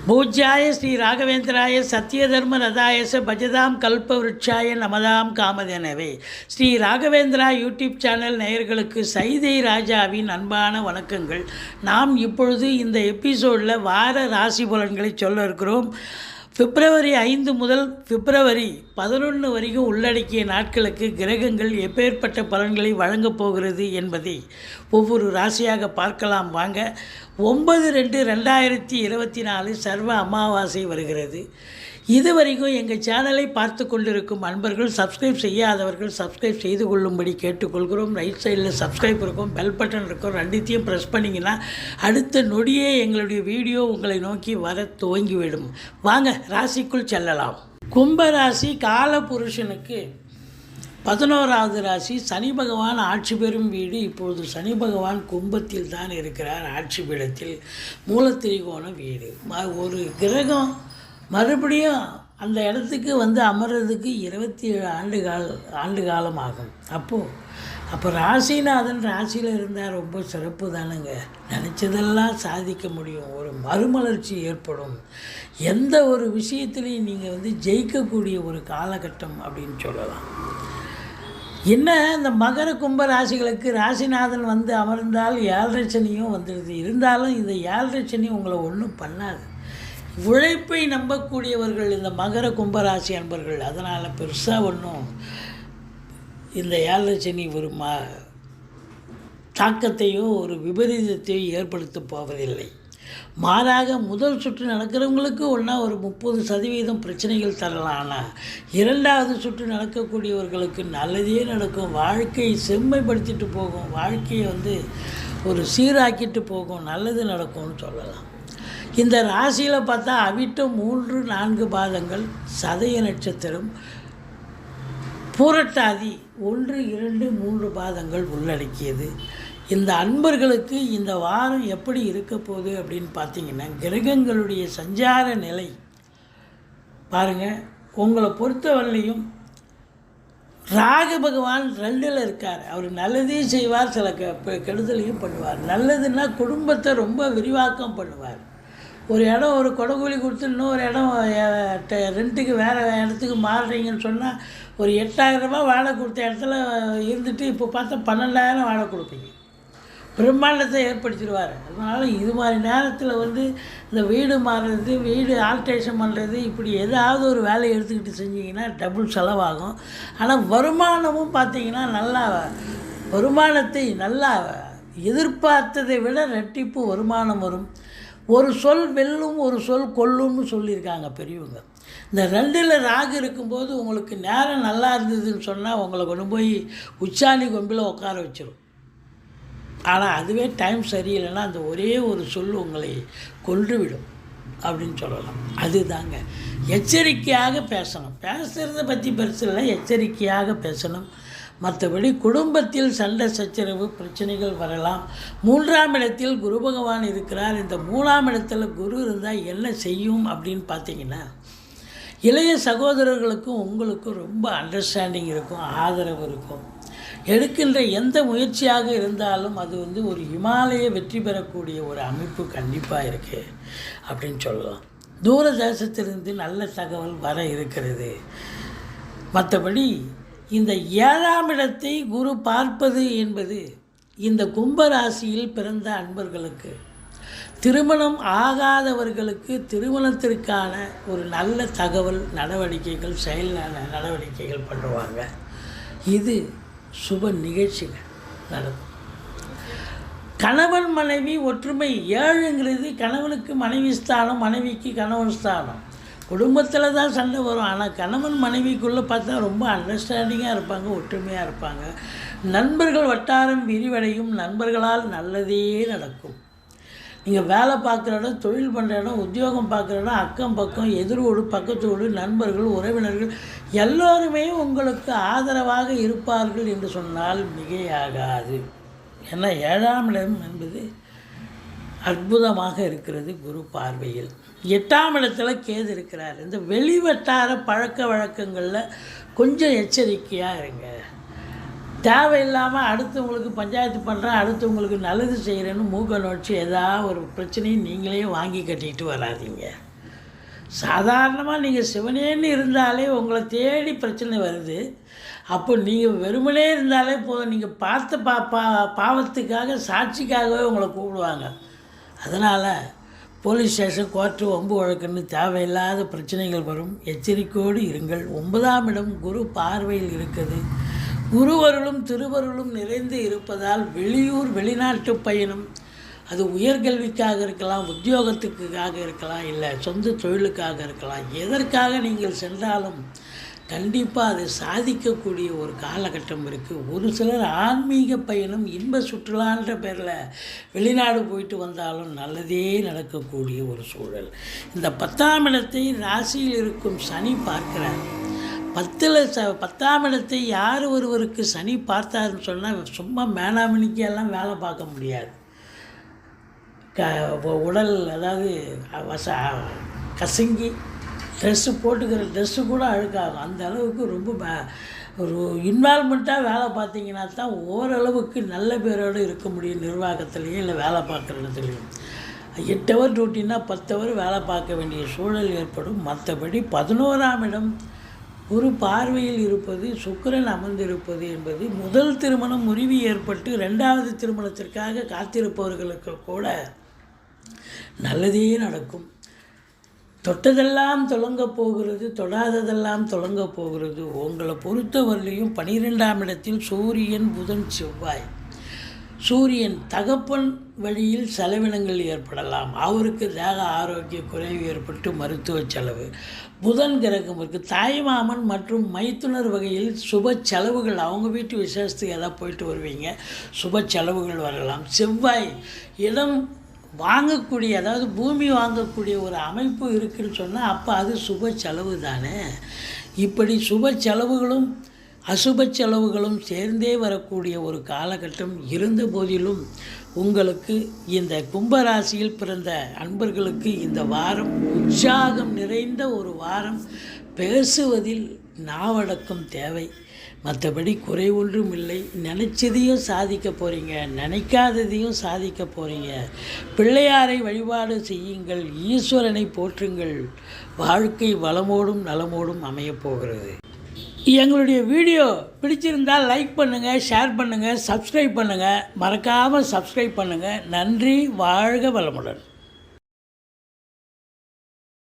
பூஜ்யாய Sri ராகவேந்திராய சத்யதர்ம ரதாயச பஜதாம் கல்பவருட்சாய நமதாம் காமதேனவே. Sri Raghavendra YouTube channel நேயர்களுக்கு சைதை ராஜாவின் அன்பான வணக்கங்கள். நாம் இப்பொழுது இந்த எபிசோடில் வார ராசி பலன்களை சொல்ல இருக்கிறோம். பிப்ரவரி 5 முதல் பிப்ரவரி 11 வரைக்கும் உள்ளடக்கிய நாட்களுக்கு கிரகங்கள் எப்பேற்பட்ட பலன்களை வழங்கப் போகிறது என்பதை ஒவ்வொரு ராசியாக பார்க்கலாம் வாங்க. 9/2/2024 சர்வ அமாவாசை வருகிறது. இதுவரைக்கும் எங்கள் சேனலை பார்த்து கொண்டிருக்கும் அன்பர்கள், சப்ஸ்கிரைப் செய்யாதவர்கள் சப்ஸ்கிரைப் செய்து கொள்ளும்படி கேட்டுக்கொள்கிறோம். ரைட் சைடில் சப்ஸ்கிரைப் இருக்கும், பெல் பட்டன் இருக்கும், ரெண்டுத்தையும் ப்ரெஸ் பண்ணிங்கன்னா அடுத்த நொடியே எங்களுடைய வீடியோ உங்களை நோக்கி வர துவங்கிவிடும். வாங்க ராசிக்குள் செல்லலாம். கும்பராசி காலபுருஷனுக்கு 11வது ராசி. சனி பகவான் ஆட்சி பெறும் வீடு. இப்பொழுது சனி பகவான் கும்பத்தில் தான் இருக்கிறார், ஆட்சி பீடத்தில். மூலத்திரிகோண வீடு. ஒரு கிரகம் மறுபடியும் அந்த இடத்துக்கு வந்து அமர்றதுக்கு 27 ஆண்டு காலம் ஆகும். அப்போ ராசிநாதன் ராசியில் இருந்தால் ரொம்ப சிறப்பு தானுங்க. நினச்சதெல்லாம் சாதிக்க முடியும். ஒரு மறுமலர்ச்சி ஏற்படும். எந்த ஒரு விஷயத்துலையும் நீங்கள் வந்து ஜெயிக்கக்கூடிய ஒரு காலகட்டம் அப்படின்னு சொல்லலாம். என்ன, இந்த மகர கும்ப ராசிகளுக்கு ராசிநாதன் வந்து அமர்ந்தால் 7.5 சனியும் வந்துடுது. இருந்தாலும் இந்த 7.5 சனி உங்களை ஒன்றும் பண்ணாது. உழைப்பை நம்பக்கூடியவர்கள் இந்த மகர கும்பராசி அன்பர்கள். அதனால் பெருசாக ஒன்றும் இந்த 7.5 சனி ஒரு தாக்கத்தையோ ஒரு விபரீதத்தையோ ஏற்படுத்த போவதில்லை. மாறாக முதல் சுற்று நடக்கிறவங்களுக்கு ஒன்றா ஒரு 30% பிரச்சனைகள் தரலாம். ஆனால் 2வது சுற்று நடக்கக்கூடியவர்களுக்கு நல்லதே நடக்கும். வாழ்க்கையை செம்மைப்படுத்திட்டு போகும். வாழ்க்கையை வந்து ஒரு சீராக்கிட்டு போகும். நல்லது நடக்கும்னு சொல்லலாம். இந்த ராசியில் பார்த்தா அவிட்டம் 3-4 பாதங்கள், சதய நட்சத்திரம், பூரட்டாதி 1-2-3 பாதங்கள் உள்ளடக்கியது. இந்த அன்பர்களுக்கு இந்த வாரம் எப்படி இருக்க போகுது அப்படின்னு பார்த்தீங்கன்னா, கிரகங்களுடைய சஞ்சார நிலை பாருங்கள். உங்களை பொறுத்தவரையிலையும் ராகு பகவான் 2ல் இருக்கார். அவர் நல்லதையும் செய்வார், சில கெடுதலையும் பண்ணுவார். நல்லதுன்னா குடும்பத்தை ரொம்ப விரிவாக்கம் பண்ணுவார். ஒரு இடம் ஒரு கொடகூலி கொடுத்து இன்னொரு இடம் ரெண்ட்டுக்கு வேறு இடத்துக்கு மாறுறீங்கன்னு சொன்னால் ஒரு 8,000 ரூபா வாடகை கொடுத்த இடத்துல இருந்துட்டு இப்போ பார்த்தா 12,000 வாடகை கொடுப்பீங்க. பிரம்மாண்டத்தை ஏற்படுத்திடுவார். அதனால் இது மாதிரி நேரத்தில் வந்து இந்த வீடு மாறுறது, வீடு ஆல்ட்ரேஷன் பண்ணுறது, இப்படி ஏதாவது ஒரு வேலையை எடுத்துக்கிட்டு செஞ்சிங்கன்னா டபுள் செலவாகும். ஆனால் வருமானமும் பார்த்திங்கன்னா நல்லா வருமானத்தை நல்லா எதிர்பார்த்ததை விட ரெட்டிப்பு வருமானம் வரும். ஒரு சொல் வெல்லும், ஒரு சொல் கொல்லும்னு சொல்லியிருக்காங்க பெரியவங்க. இந்த 2ல் ராகு இருக்கும்போது உங்களுக்கு நேரம் நல்லா இருந்ததுன்னு சொன்னால் உங்களை கொண்டு போய் உச்சாணி கொம்பில் உட்கார வச்சிடும். ஆனால் அதுவே டைம் சரியில்லைன்னா அந்த ஒரே ஒரு சொல் உங்களை கொன்றுவிடும் அப்படின்னு சொல்லலாம். அதுதாங்க எச்சரிக்கையாக பேசணும். பேசுகிறத பற்றி பெருசு இல்லை, எச்சரிக்கையாக பேசணும். மற்றபடி குடும்பத்தில் சண்டை சச்சரவு பிரச்சனைகள் வரலாம். 3ஆம் இடத்தில் குரு பகவான் இருக்கிறார். இந்த 3ஆம் இடத்துல குரு இருந்தால் என்ன செய்யும் அப்படின்னு பார்த்தீங்கன்னா, இளைய சகோதரர்களுக்கும் உங்களுக்கும் ரொம்ப அண்டர்ஸ்டாண்டிங் இருக்கும், ஆதரவு இருக்கும். எடுக்கின்ற எந்த முயற்சியாக இருந்தாலும் அது வந்து ஒரு இமாலய வெற்றி பெறக்கூடிய ஒரு அமைப்பு கண்டிப்பாக இருக்குது அப்படின்னு சொல்லலாம். தூர தேசத்திலிருந்து நல்ல தகவல் வர இருக்கிறது. மற்றபடி இந்த 7ஆம் இடத்தை குரு பார்ப்பது என்பது இந்த கும்பராசியில் பிறந்த அன்பர்களுக்கு, திருமணம் ஆகாதவர்களுக்கு திருமணத்திற்கான ஒரு நல்ல தகவல் நடவடிக்கைகள், செயல் நடவடிக்கைகள் பண்ணுவாங்க. இது சுப நிகழ்ச்சிகள் நடக்கும். கணவன் மனைவி ஒற்றுமை 7ங்கிறது கணவனுக்கு மனைவி ஸ்தானம், மனைவிக்கு கணவன் ஸ்தானம். குடும்பத்தில் தான் சண்டை வரும். ஆனால் கணவன் மனைவிக்குள்ளே பார்த்தா ரொம்ப அண்டர்ஸ்டாண்டிங்காக இருப்பாங்க, ஒற்றுமையாக இருப்பாங்க. நண்பர்கள் வட்டாரம் விரிவடையும். நண்பர்களால் நல்லதே நடக்கும். நீங்கள் வேலை பார்க்குற இடம், தொழில் பண்ணுற இடம், உத்தியோகம் பார்க்குற இடம், அக்கம் பக்கம், எதிரோடு பக்கத்தோடு, நண்பர்கள், உறவினர்கள் எல்லோருமே உங்களுக்கு ஆதரவாக இருப்பார்கள் என்று சொன்னால் மிகையாகாது. ஏன்னா 7ஆம் இடம் என்பது அற்புதமாக இருக்கிறது குரு பார்வையில். 8ஆம் இடத்துல கேது இருக்கிறார். இந்த வெளிவட்டார பழக்க வழக்கங்களில் கொஞ்சம் எச்சரிக்கையாக இருங்க. தேவையில்லாமல் அடுத்தவங்களுக்கு பஞ்சாயத்து பண்ணுறேன், அடுத்தவங்களுக்கு நல்லது செய்கிறேன்னு மூக்க நோச்சு ஏதாவது ஒரு பிரச்சனையை நீங்களே வாங்கி கட்டிட்டு வராதிங்க. சாதாரணமாக நீங்கள் சிவனேன்னு இருந்தாலே உங்களை தேடி பிரச்சனை வருது. அப்போ நீங்கள் வெறுமனே இருந்தாலே போதும், நீங்கள் பார்த்த பாவத்துக்காக சாட்சிக்காகவே உங்களை கூப்பிடுவாங்க. அதனால் போலீஸ் ஸ்டேஷன், கோர்ட்டு, வம்பு வழக்குன்னு தேவையில்லாத பிரச்சனைகள் வரும். எச்சரிக்கையோடு இருங்கள். 9ஆம் இடம் குரு பார்வையில் இருக்குது. குருவருளும் திருவருளும் நிறைந்து இருப்பதால் வெளியூர் வெளிநாட்டு பயணம், அது உயர்கல்விக்காக இருக்கலாம், உத்தியோகத்துக்காக இருக்கலாம், இல்லை சொந்த தொழிலுக்காக இருக்கலாம், எதற்காக நீங்கள் சென்றாலும் கண்டிப்பாக அதை சாதிக்கக்கூடிய ஒரு காலகட்டம் இருக்குது. ஒரு சிலர் ஆன்மீக பயணம், இன்ப சுற்றுலான்ற பேரில் வெளிநாடு போயிட்டு வந்தாலும் நல்லதே நடக்கக்கூடிய ஒரு சூழல். இந்த 10ஆம் இடத்தை ராசியில் இருக்கும் சனி பார்க்கிறார். 10ஆம் இடத்தை யார் ஒருவருக்கு சனி பார்த்தாருன்னு சொன்னால் சும்மா மேனாமணிக்கெல்லாம் வேலை பார்க்க முடியாது. உடல் அதாவது கசங்கி போட்டுக்கிற ட்ரெஸ்ஸு கூட அழுக்காகும். அந்த அளவுக்கு ரொம்ப ஒரு இன்வால்மெண்ட்டாக வேலை பார்த்தீங்கன்னா தான் ஓரளவுக்கு நல்ல பேரோடு இருக்க முடியும். நிர்வாகத்துலேயும் இல்லை வேலை பார்க்குற இடத்துலையும் 8 ஹவர் டியூட்டின்னா 10 ஹவர் வேலை பார்க்க வேண்டிய சூழல் ஏற்படும். மற்றபடி 11ஆம் இடம் ஒரு பார்வையில் இருப்பது, சுக்கிரன் அமர்ந்திருப்பது என்பது முதல் திருமணம் முறிவு ஏற்பட்டு 2வது திருமணத்திற்காக காத்திருப்பவர்களுக்கு கூட நல்லதே நடக்கும். தொட்டதெல்லாம் தொடங்கப் போகிறது, தொடாததெல்லாம் தொடங்கப் போகிறது. உங்களை பொறுத்தவரையிலையும் 12ஆம் இடத்தில் சூரியன், புதன், செவ்வாய். சூரியன் தகப்பன் வழியில் செலவினங்கள் ஏற்படலாம். அவருக்கு தேக ஆரோக்கிய குறைவு ஏற்பட்டு மருத்துவ செலவு. புதன் கிரகம் இருக்குது. தாய்மாமன் மற்றும் மைத்துனர் வகையில் சுப செலவுகள், அவங்க வீட்டு விசேஷத்துக்கு எதாவது போயிட்டு வருவீங்க, சுப செலவுகள் வரலாம். செவ்வாய் இடம் வாங்கக்கூடிய, அதாவது பூமி வாங்கக்கூடிய ஒரு அமைப்பு இருக்குதுன்னு சொன்னால் அப்போ அது சுப செலவு தானே. இப்படி சுப செலவுகளும் அசுப செலவுகளும் சேர்ந்தே வரக்கூடிய ஒரு காலகட்டம் இருந்த போதிலும் உங்களுக்கு இந்த கும்பராசியில் பிறந்த அன்பர்களுக்கு இந்த வாரம் உற்சாகம் நிறைந்த ஒரு வாரம். பேசுவதில் நாவடக்கம் தேவை, மற்றபடி குறை ஒன்றும் இல்லை. நினச்சதையும் சாதிக்க போகிறீங்க, நினைக்காததையும் சாதிக்க போகிறீங்க. பிள்ளையாரை வழிபாடு செய்யுங்கள், ஈஸ்வரனை போற்றுங்கள். வாழ்க்கை வளமோடும் நலமோடும் அமையப்போகிறது. எங்களுடைய வீடியோ பிடிச்சிருந்தால் லைக் பண்ணுங்கள், ஷேர் பண்ணுங்கள், சப்ஸ்கிரைப் பண்ணுங்கள். மறக்காமல் சப்ஸ்கிரைப் பண்ணுங்கள். நன்றி. வாழ்க வளமுடன்.